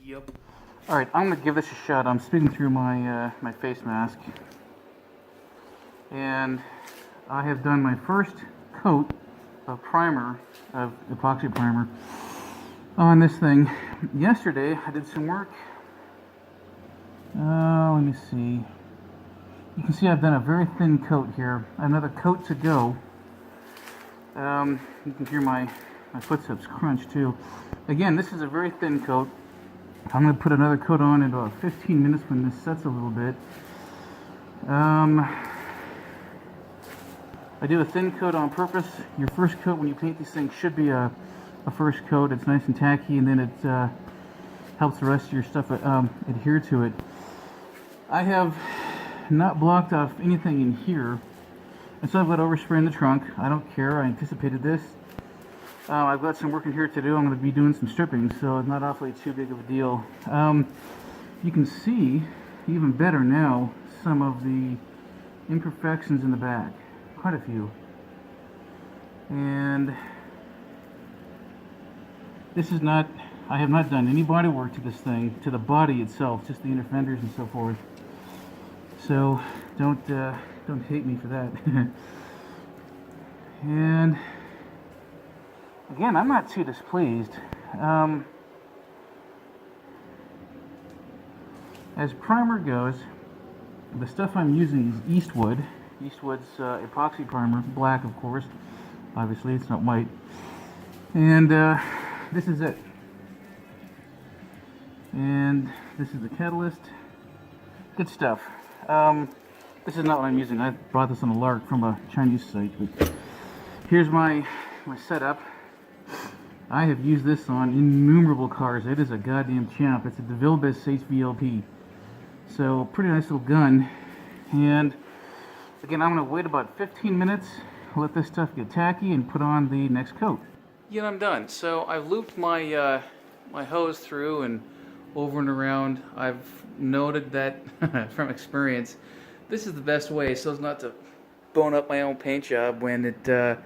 Yep. Alright, I'm going to give this a shot. I'm speaking through my my face mask. And I have done my first coat of primer, of epoxy primer, on this thing. Yesterday, I did some work. Let me see. You can see I've done a very thin coat here. Another coat to go. You can hear my footsteps crunch too. Again, this is a very thin coat. I'm going to put another coat on in about 15 minutes when this sets a little bit. I do a thin coat on purpose. Your first coat when you paint these things should be a first coat. It's nice and tacky, and then it helps the rest of your stuff adhere to it. I have not blocked off anything in here, and so I've got overspray in the trunk. I don't care. I anticipated this. I've got some work in here to do. I'm going to be doing some stripping, so it's not awfully too big of a deal. You can see even better now some of the imperfections in the back. Quite a few. And this is not, I have not done any body work to this thing, to the body itself, just the inner fenders and so forth. So don't hate me for that. And again, I'm not too displeased. As primer goes, the stuff I'm using is Eastwood's epoxy primer, black of course, obviously it's not white, and this is it. And this is the catalyst. Good stuff. This is not what I'm using. I brought this on a lark from a Chinese site, but here's my setup. I have used this on innumerable cars. It is a goddamn champ. It's a DeVille Best HVLP. So, pretty nice little gun. And again, I'm going to wait about 15 minutes, let this stuff get tacky, and put on the next coat. Yeah, I'm done. So I've looped my my hose through and over and around. I've noted that from experience, this is the best way so as not to bone up my own paint job when it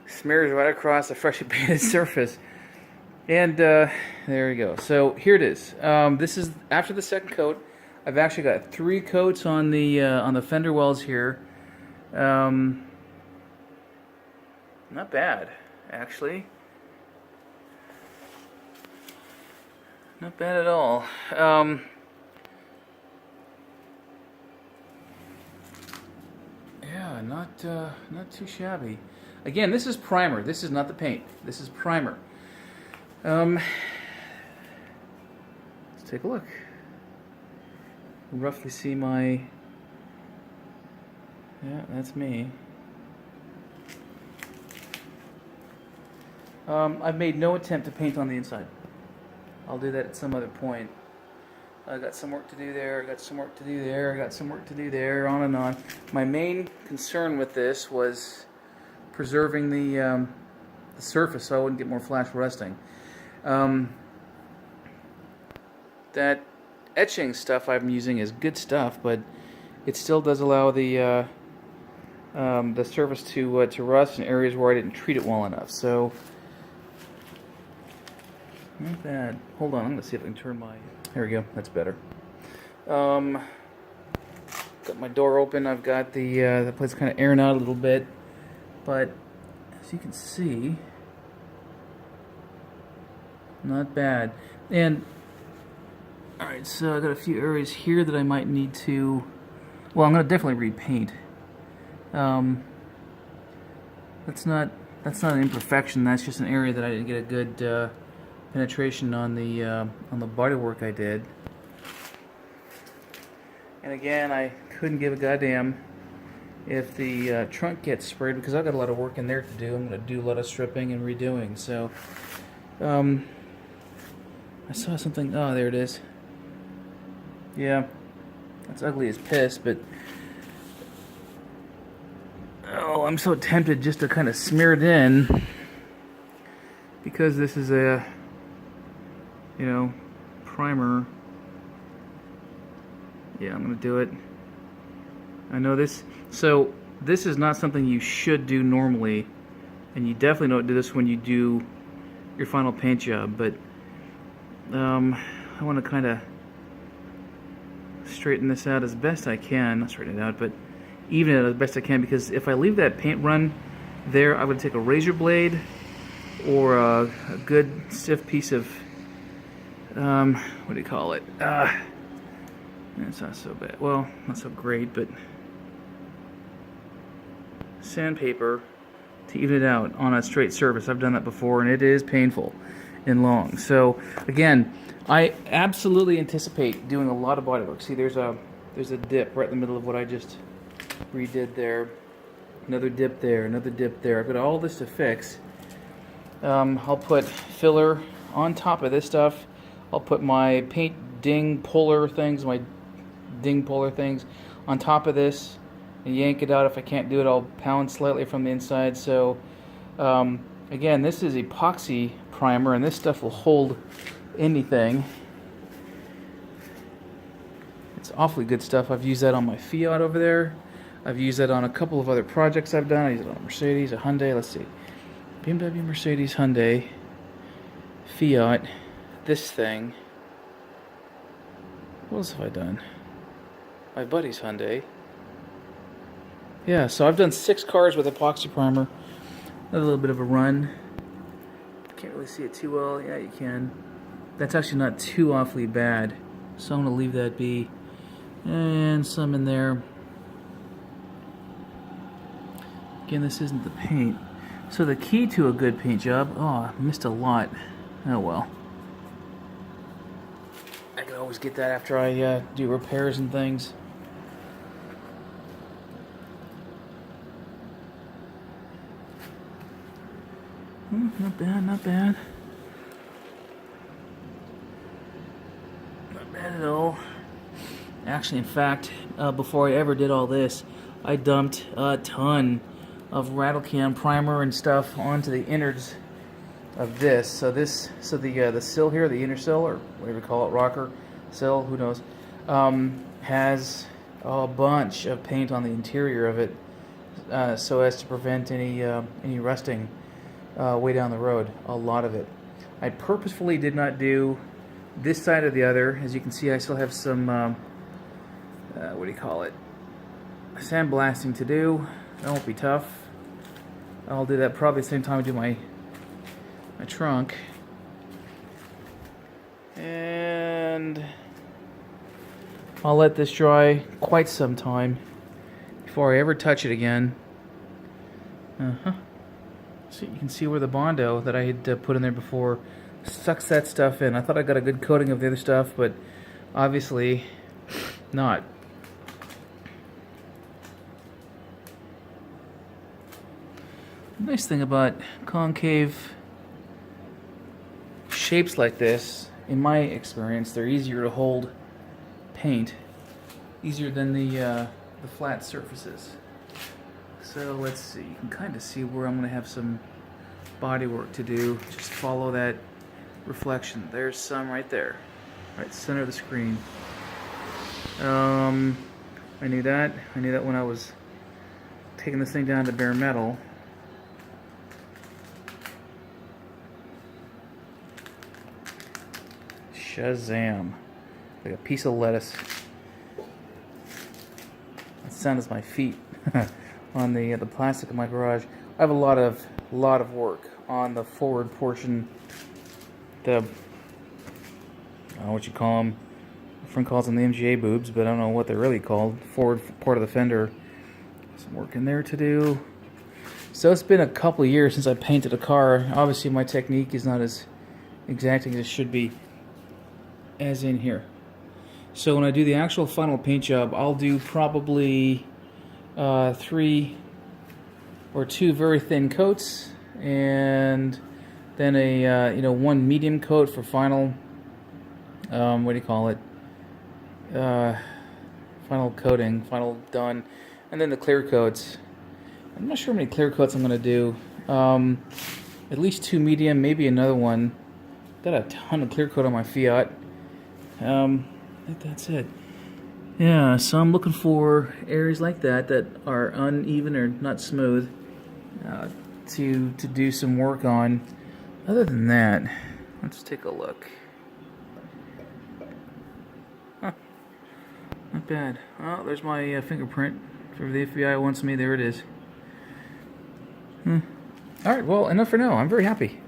smears right across the freshly painted surface. And there we go. So here it is. This is after the second coat. I've actually got 3 coats on the fender wells here. Not bad, actually. Not bad at all. Yeah, not too shabby. Again, this is primer. This is not the paint. This is primer. Let's take a look. You can roughly see my... Yeah, that's me. I've made no attempt to paint on the inside. I'll do that at some other point. I got some work to do there, I got some work to do there, I got some work to do there, on and on. My main concern with this was preserving the surface so I wouldn't get more flash rusting. That etching stuff I'm using is good stuff, but it still does allow the surface to rust in areas where I didn't treat it well enough. So not bad. Hold on, I'm going to see if I can turn my... There we go, that's better. Got my door open. I've got the place kind of airing out a little bit, but as you can see, not bad. And alright, so I got a few areas here that I might need to... Well, I'm going to definitely repaint. That's not an imperfection. That's just an area that I didn't get a good penetration on the body work I did. And again, I couldn't give a goddamn if the trunk gets sprayed because I've got a lot of work in there to do. I'm going to do a lot of stripping and redoing. So, I saw something. Oh, there it is. Yeah, that's ugly as piss, but oh, I'm so tempted just to kind of smear it in because this is a, you know, primer. Yeah, I'm gonna do it. I know this. So this is not something you should do normally, and you definitely don't do this when you do your final paint job. But I want to kind of straighten this out as best I can. Not straighten it out, but even it as best I can, because if I leave that paint run there, I would take a razor blade or a good stiff piece of what do you call it? It's not so bad. Well, not so great, but sandpaper to even it out on a straight surface. I've done that before, and it is painful and long. So again, I absolutely anticipate doing a lot of body work. See, there's a dip right in the middle of what I just redid there. Another dip there, another dip there. I've got all this to fix. I'll put filler on top of this stuff. I'll put my paint ding puller things on top of this and yank it out. If I can't do it, I'll pound slightly from the inside. So again, this is epoxy primer, and this stuff will hold anything. It's awfully good stuff. I've used that on my Fiat over there. I've used that on a couple of other projects I've done. I used it on a Mercedes, a Hyundai, let's see. BMW, Mercedes, Hyundai, Fiat, this thing. What else have I done? My buddy's Hyundai. Yeah, so I've done 6 cars with epoxy primer. Another little bit of a run. Can't really see it too well. Yeah, you can. That's actually not too awfully bad. So I'm going to leave that be. And some in there. Again, this isn't the paint. So the key to a good paint job, oh, I missed a lot. Oh well. I can always get that after I do repairs and things. Not bad, not bad. Not bad at all. Actually, in fact, before I ever did all this, I dumped a ton of rattle can primer and stuff onto the innards of this. So the sill here, the inner sill, or whatever you call it, rocker sill, who knows, has a bunch of paint on the interior of it, so as to prevent any rusting way down the road. A lot of it. I purposefully did not do this side or the other. As you can see, I still have some what do you call it? Sandblasting to do. That won't be tough. I'll do that probably the same time I do my trunk. And I'll let this dry quite some time before I ever touch it again. So you can see where the Bondo that I had put in there before sucks that stuff in. I thought I got a good coating of the other stuff, but obviously not. The nice thing about concave shapes like this, in my experience, they're easier to hold paint, easier than the flat surfaces. So let's see, you can kind of see where I'm going to have some body work to do. Just follow that reflection. There's some right there, right center of the screen. I knew that. I knew that when I was taking this thing down to bare metal. Shazam. Like a piece of lettuce. That sound is my feet on the plastic in my garage. I have a lot of work on the forward portion. I don't know what you call them. My friend calls them the MGA boobs, but I don't know what they're really called. Forward part of the fender. Some work in there to do. So it's been a couple of years since I painted a car. Obviously my technique is not as exacting as it should be, as in here. So when I do the actual final paint job, I'll do probably 3 or 2 very thin coats, and then a 1 medium coat for final. What do you call it? Final coating, final done, and then the clear coats. I'm not sure how many clear coats I'm going to do. At least 2 medium, maybe another one. Got a ton of clear coat on my Fiat. I think that's it. Yeah, so I'm looking for areas like that that are uneven or not smooth to do some work on. Other than that, let's take a look. Not bad. Oh, there's my fingerprint. If ever the FBI wants me, there it is. Alright, well, enough for now. I'm very happy.